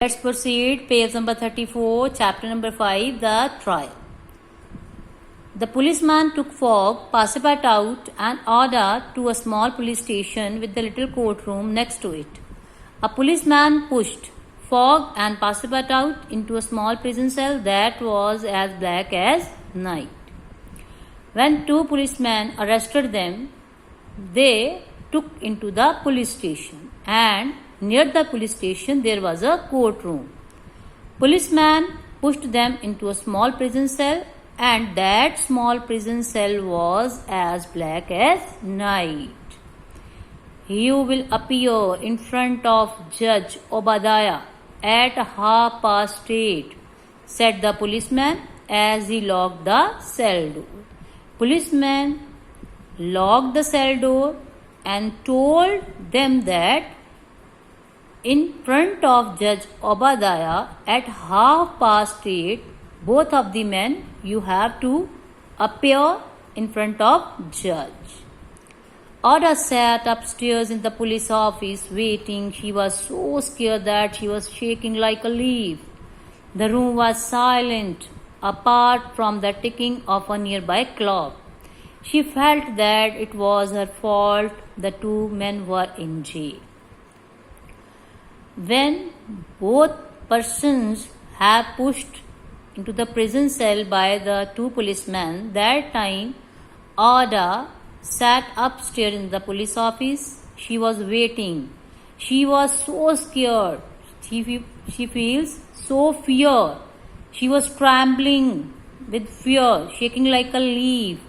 Let's proceed. Page number 34, chapter number 5, the trial. The policeman took Fogg, Passepartout out, and ordered to a small police station with the little courtroom next to it. A policeman pushed Fogg and Passepartout out into a small prison cell that was as black as night. When two policemen arrested them, they took into the police station, and near the police station there was a courtroom. Policeman pushed them into a small prison cell, and that small prison cell was as black as night. You will appear in front of Judge Obadiah at 8:30, said the policeman as he locked the cell door. Policeman locked the cell door and told them that in front of Judge Obadiah at 8:30, both of the men, you have to appear in front of judge. Ada sat upstairs in the police office waiting. She was so scared that she was shaking like a leaf. The room was silent, apart from the ticking of a nearby clock. She felt that it was her fault the two men were in jail. When both persons have pushed into the prison cell by the two policemen, that time Ada sat upstairs in the police office. She was waiting. She was so scared. She feels so fear. She was trembling with fear, shaking like a leaf.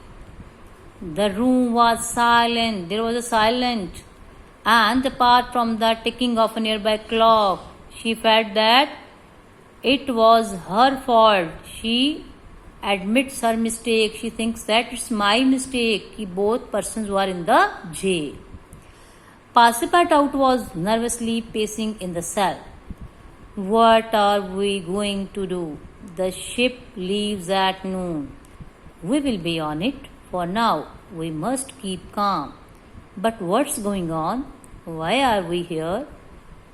The room was silent. There was a silence. And apart from the ticking of a nearby clock, she felt that it was her fault. She admits her mistake. She thinks that it's my mistake that both persons were in the jail. Passepartout was nervously pacing in the cell. What are we going to do? The ship leaves at noon. We will be on it. For now, we must keep calm. But what's going on? Why are we here?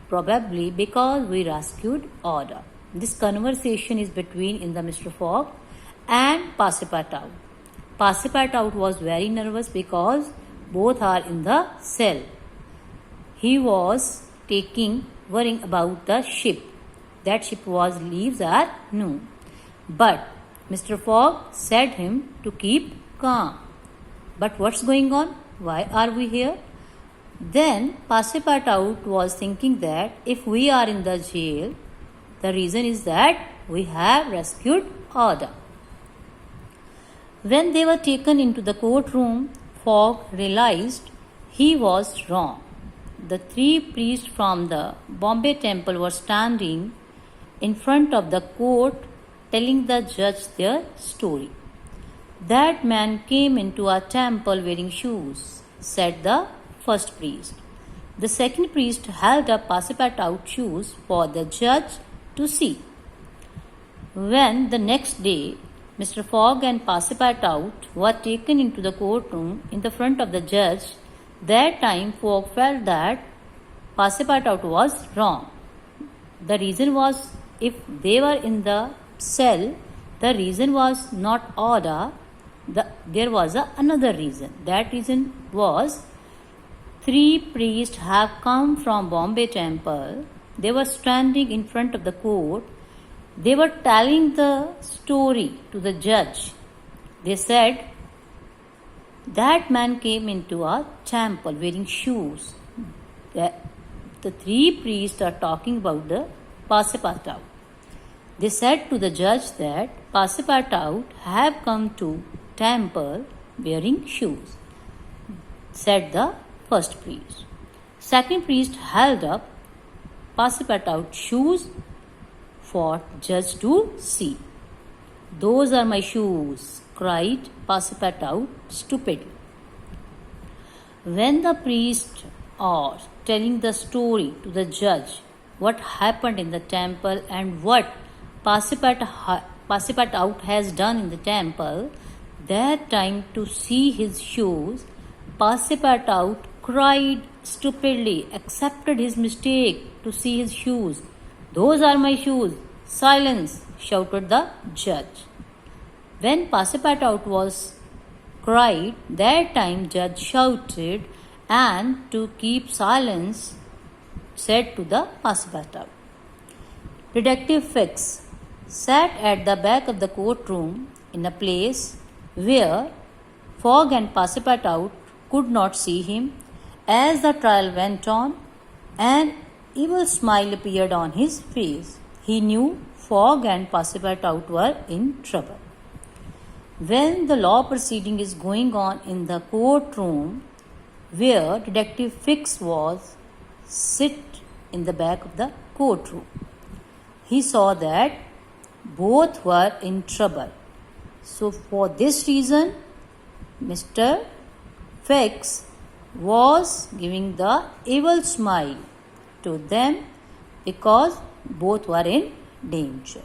Probably because we rescued Ada. This conversation is between Mr. Fogg and Passepartout. Passepartout was very nervous because both are in the cell. He was worrying about the ship. That ship leaves at noon. But Mr. Fogg said him to keep calm. But what's going on? Why are we here? Then Passepartout was thinking that if we are in the jail, the reason is that we have rescued Ada. When they were taken into the courtroom, Fogg realized he was wrong. The three priests from the Bombay temple were standing in front of the court telling the judge their story. That man came into our temple wearing shoes, said the first priest. The second priest held up Passepartout shoes for the judge to see. When the next day Mr. Fogg and Passepartout were taken into the courtroom in the front of the judge, that time Fogg felt that Passepartout was wrong. The reason was, if they were in the cell, the reason was not Ada. There was another reason. That reason was, three priests have come from Bombay temple. They were standing in front of the court. They were telling the story to the judge. They said, that man came into our temple wearing shoes. The three priests are talking about the Passepartout. They said to the judge that Passepartout have come to temple wearing shoes, said the first priest. Second priest held up Passepartout shoes for judge to see. Those are my shoes, cried Passepartout stupidly. When the priests are telling the story to the judge, what happened in the temple and what Passepartout has done in the temple, that time to see his shoes, Passepartout cried stupidly, accepted his mistake to see his shoes, "Those are my shoes. Silence," shouted the judge. When Passepartout was cried, that time judge shouted, and to keep silence said to the Passepartout. Detective Fix sat at the back of the courtroom in a place where Fogg and Passepartout could not see him. As the trial went on, an evil smile appeared on his face. He knew Fogg and Passepartout were in trouble. When the law proceeding is going on in the courtroom where Detective Fix was, sit in the back of the courtroom, he saw that both were in trouble. So for this reason, Mr. Fix was giving the evil smile to them because both were in danger.